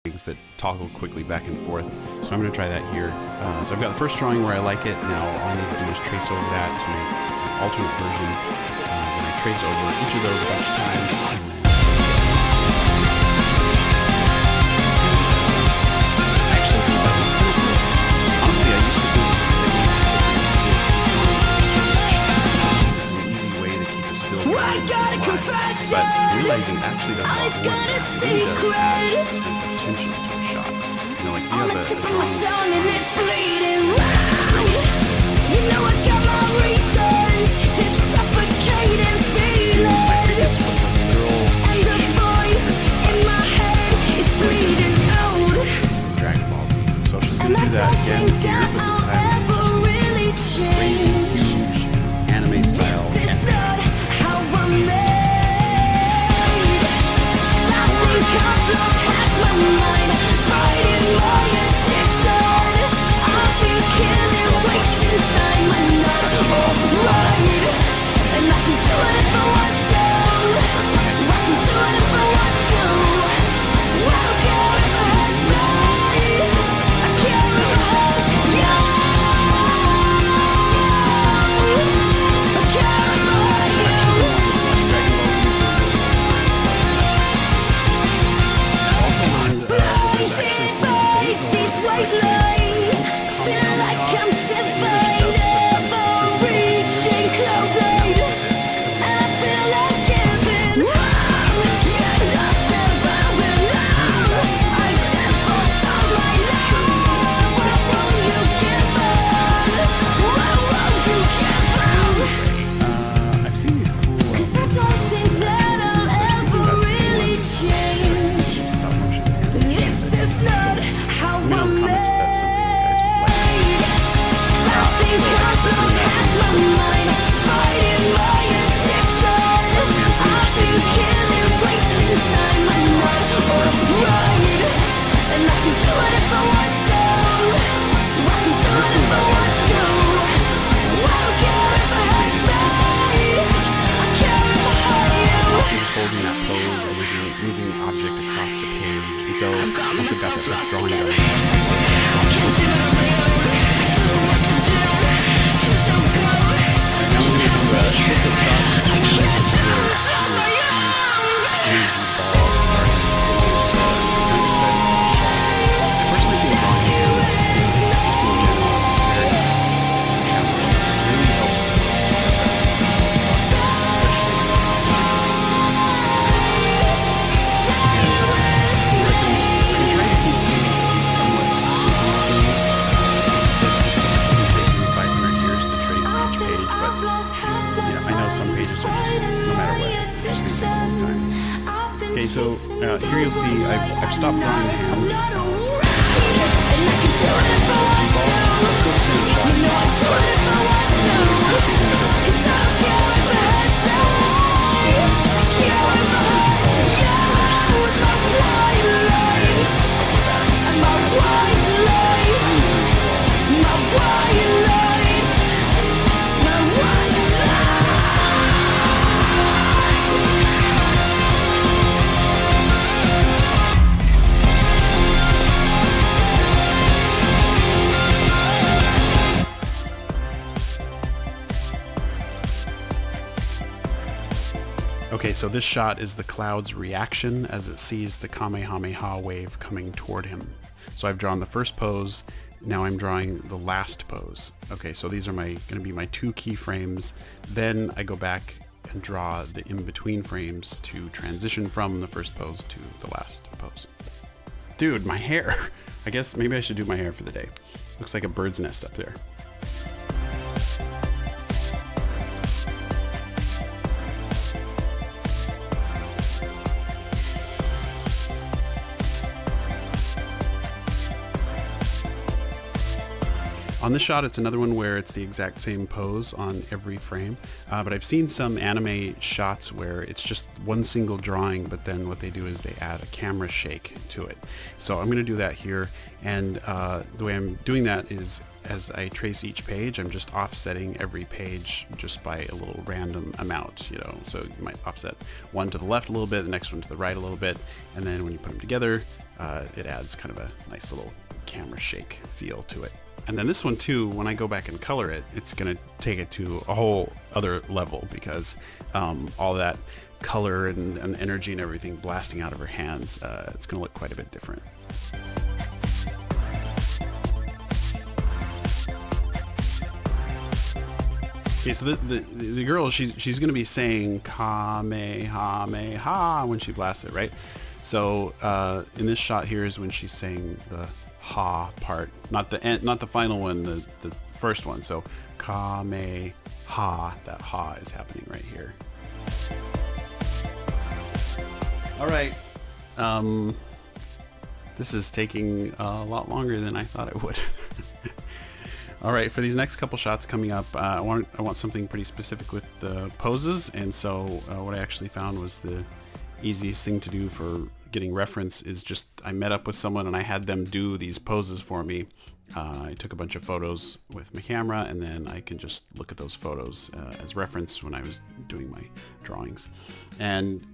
things that toggle quickly back and forth. So I'm going to try that here. So I've got the first drawing where I like it. Now all I need to do is trace over that to make an alternate version. Then I trace over each of those a bunch of times. And then actually, honestly, I used to do this technique. An easy way to keep a still frame, but realizing it actually does a lot more. It really does add a sense of tension to a shot. You know, like you have a drawing and it's bleeding. You know I got my reasons. This suffocating feeling. My previous was a literal and the voice in my head is bleeding out. Dragon Ball Z. So she's gonna do that again here, but this time really crazy, huge anime style. This is not how I'm made. Something complex has my mind fighting my addiction. I've been killing, wasting time, I'm not alright. And I can do it if I want to. I can do it if I want to. I don't care if it hurts me. I care if it hurts you. I care if it hurts you. Also learned there's actually some debate These going on, white like, lines feel like I'm divine, ever-reaching cloud blade, and I feel like giving. You're not surviving now. I can't force all my love. Why won't you give up? Why won't you give up? I've seen these cool 'Cause I don't think that I'll ever really change. stop motion animations. This is not how Let me know in I'm the comments if that's something you guys would like. Something complex has my mind fighting my addiction. I've been killing, wasting time, I'm not alright. And I can do it if I want to. I can do it if I want to. I don't care if it hurts me. I care if it hurts you. I'm just holding that pose or moving the object across the page. And so once I've got that first drawing done, now I'm going to do a close-up shot. This is where you see energy balls starting to flow. So I'm excited for the shot. I personally think drawing him just in general is very challenging. It really helps to some pages are just, no matter what, just gonna take a long time. Okay, so here you'll see I've stopped drawing the hand. Let's go to the shot. Okay, so this shot is the cloud's reaction as it sees the Kamehameha wave coming toward him. So I've drawn the first pose, now I'm drawing the last pose. Okay, so these are going to be my two keyframes. Then I go back and draw the in-between frames to transition from the first pose to the last pose. Dude, my hair! I guess maybe I should do my hair for the day. Looks like a bird's nest up there. On this shot, it's another one where it's the exact same pose on every frame, but I've seen some anime shots where it's just one single drawing, but then what they do is they add a camera shake to it. So I'm going to do that here, and the way I'm doing that is as I trace each page, I'm just offsetting every page just by a little random amount, you know. So you might offset one to the left a little bit, the next one to the right a little bit, and then when you put them together, it adds kind of a nice little camera shake feel to it. And then this one too, when I go back and color it, it's gonna take it to a whole other level, because all that color and energy and everything blasting out of her hands, it's gonna look quite a bit different. Okay, so the girl, she's gonna be saying Kamehameha when she blasts it, right? So in this shot here is when she's saying the ha part, not the final one, the first one. So Kameha, that ha is happening right here. All right, this is taking a lot longer than I thought it would. All right, for these next couple shots coming up, I want something pretty specific with the poses, and so what I actually found was the easiest thing to do for getting reference is just, I met up with someone and I had them do these poses for me. I took a bunch of photos with my camera, and then I can just look at those photos as reference when I was doing my drawings. And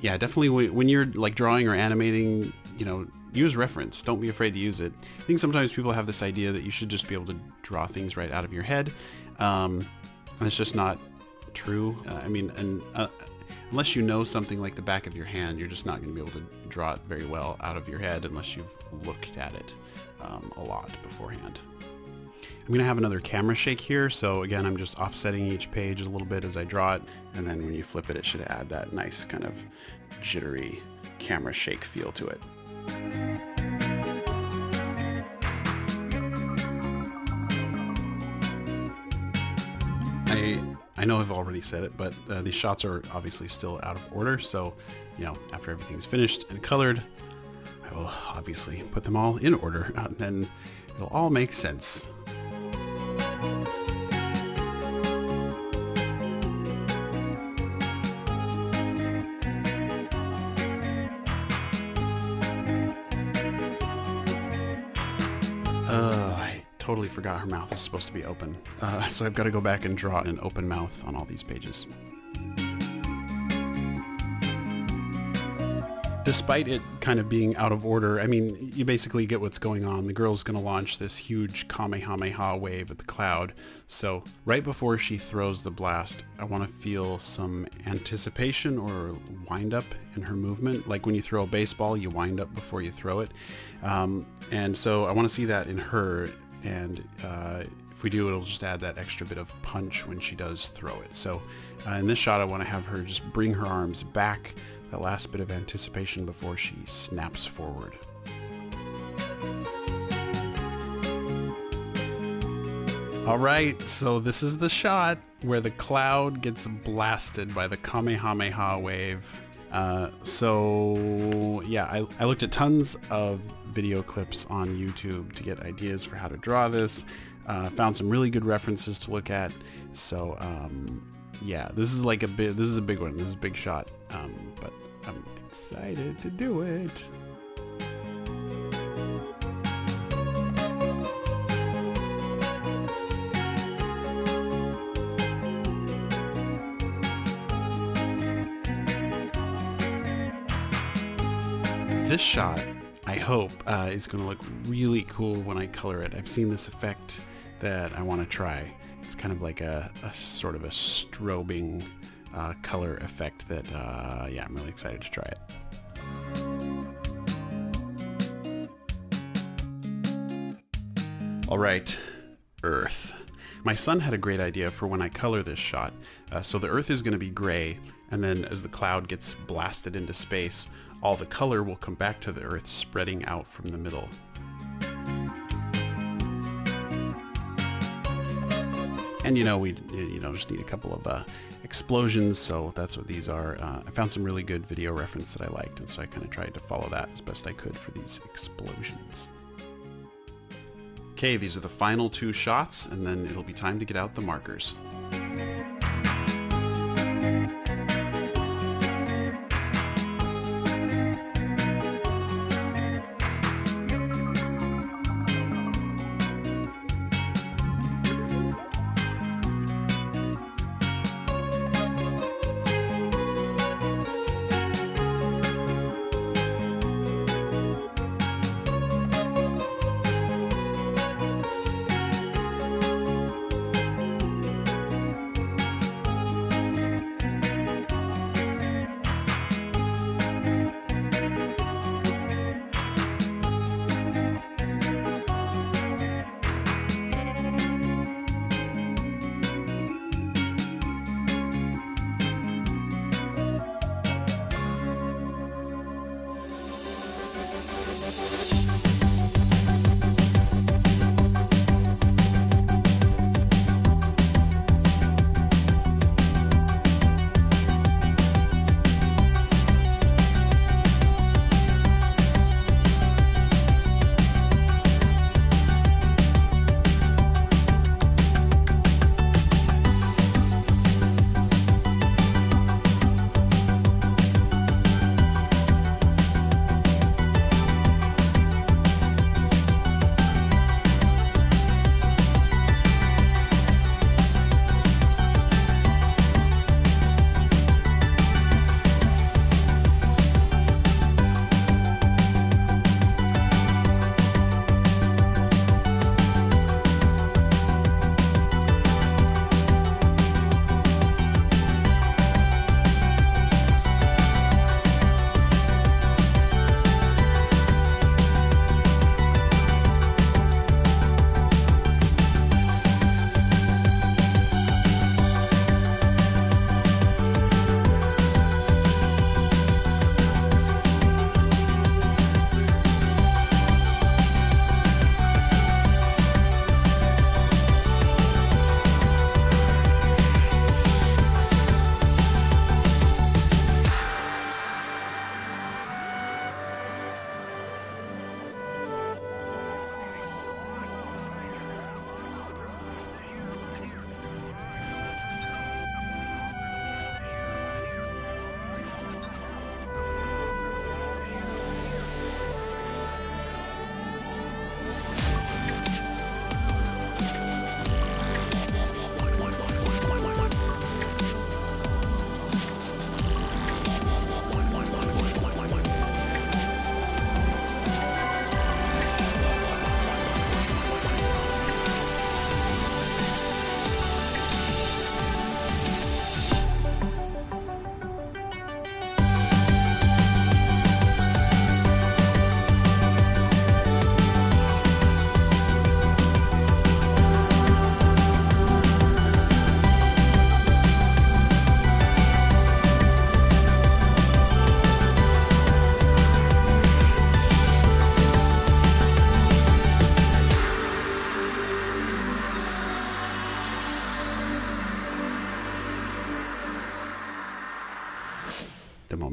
yeah, definitely when you're like drawing or animating, you know, use reference. Don't be afraid to use it. I think sometimes people have this idea that you should just be able to draw things right out of your head, and it's just not true. I mean, unless you know something like the back of your hand, you're just not going to be able to draw it very well out of your head unless you've looked at it a lot beforehand. I'm going to have another camera shake here, so again, I'm just offsetting each page a little bit as I draw it, and then when you flip it, it should add that nice kind of jittery camera shake feel to it. I know I've already said it, but these shots are obviously still out of order, so, you know, after everything's finished and colored, I will obviously put them all in order, and then it'll all make sense. I totally forgot her mouth is supposed to be open. So I've got to go back and draw an open mouth on all these pages. Despite it kind of being out of order, I mean, you basically get what's going on. The girl's going to launch this huge Kamehameha wave at the cloud. So right before she throws the blast, I want to feel some anticipation or wind up in her movement. Like when you throw a baseball, you wind up before you throw it. And so I want to see that in her. And if we do, it'll just add that extra bit of punch when she does throw it. So in this shot, I want to have her just bring her arms back, that last bit of anticipation before she snaps forward. All right, so this is the shot where the cloud gets blasted by the Kamehameha wave. So yeah, I looked at tons of video clips on YouTube to get ideas for how to draw this. Found some really good references to look at. So yeah, this is a big one. This is a big shot, but I'm excited to do it. This shot, I hope, is going to look really cool when I color it. I've seen this effect that I want to try. It's kind of like a sort of a strobing color effect that, yeah, I'm really excited to try it. All right, Earth. My son had a great idea for when I color this shot. So the Earth is going to be gray, and then as the cloud gets blasted into space, all the color will come back to the Earth, spreading out from the middle. And we just need a couple of explosions, so that's what these are. I found some really good video reference that I liked, and so I kind of tried to follow that as best I could for these explosions. Okay, these are the final two shots, and then it'll be time to get out the markers.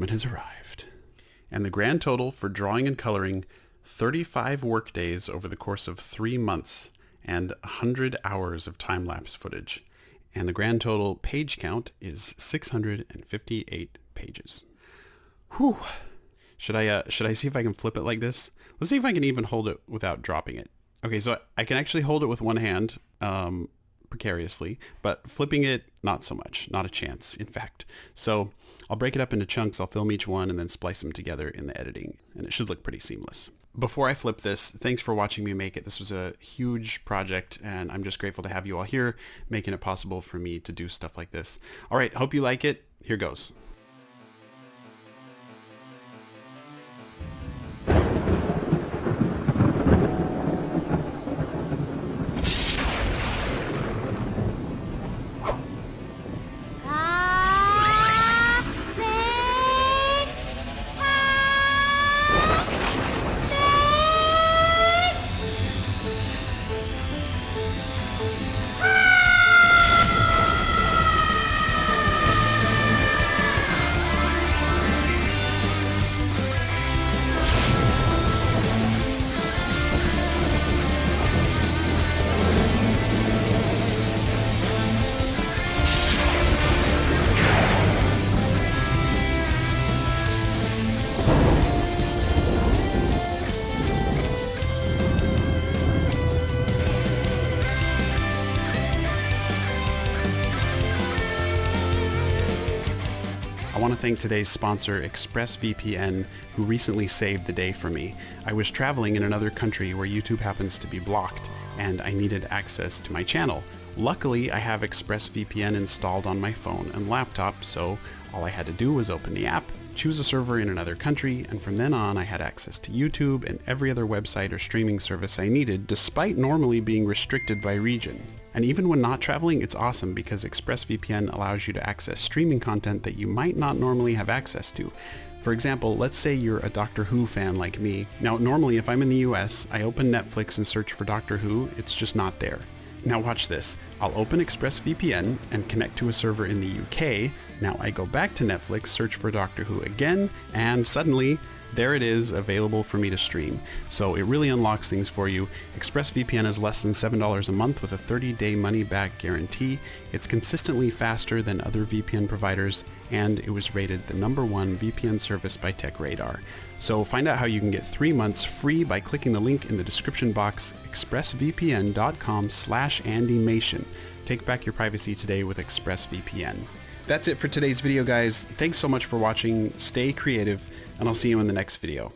moment has arrived. And the grand total for drawing and coloring, 35 work days over the course of 3 months and 100 hours of time-lapse footage. And the grand total page count is 658 pages. Whew. Should I see if I can flip it like this? Let's see if I can even hold it without dropping it. Okay, so I can actually hold it with one hand, precariously, but flipping it, not so much, not a chance, in fact. So I'll break it up into chunks, I'll film each one and then splice them together in the editing, and it should look pretty seamless. Before I flip this, thanks for watching me make it. This was a huge project, and I'm just grateful to have you all here, making it possible for me to do stuff like this. All right, hope you like it. Here goes. I want to thank today's sponsor, ExpressVPN, who recently saved the day for me. I was traveling in another country where YouTube happens to be blocked, and I needed access to my channel. Luckily, I have ExpressVPN installed on my phone and laptop, so all I had to do was open the app, choose a server in another country, and from then on I had access to YouTube and every other website or streaming service I needed, despite normally being restricted by region. And even when not traveling, it's awesome because ExpressVPN allows you to access streaming content that you might not normally have access to. For example, let's say you're a Doctor Who fan like me. Now, normally if I'm in the US, I open Netflix and search for Doctor Who, it's just not there. Now watch this. I'll open ExpressVPN and connect to a server in the UK. Now I go back to Netflix, search for Doctor Who again, and suddenly, there it is, available for me to stream. So it really unlocks things for you. ExpressVPN is less than $7 a month with a 30-day money-back guarantee. It's consistently faster than other VPN providers, and it was rated the #1 VPN service by TechRadar. So find out how you can get 3 months free by clicking the link in the description box, expressvpn.com/andymation. Take back your privacy today with ExpressVPN. That's it for today's video, guys. Thanks so much for watching. Stay creative, and I'll see you in the next video.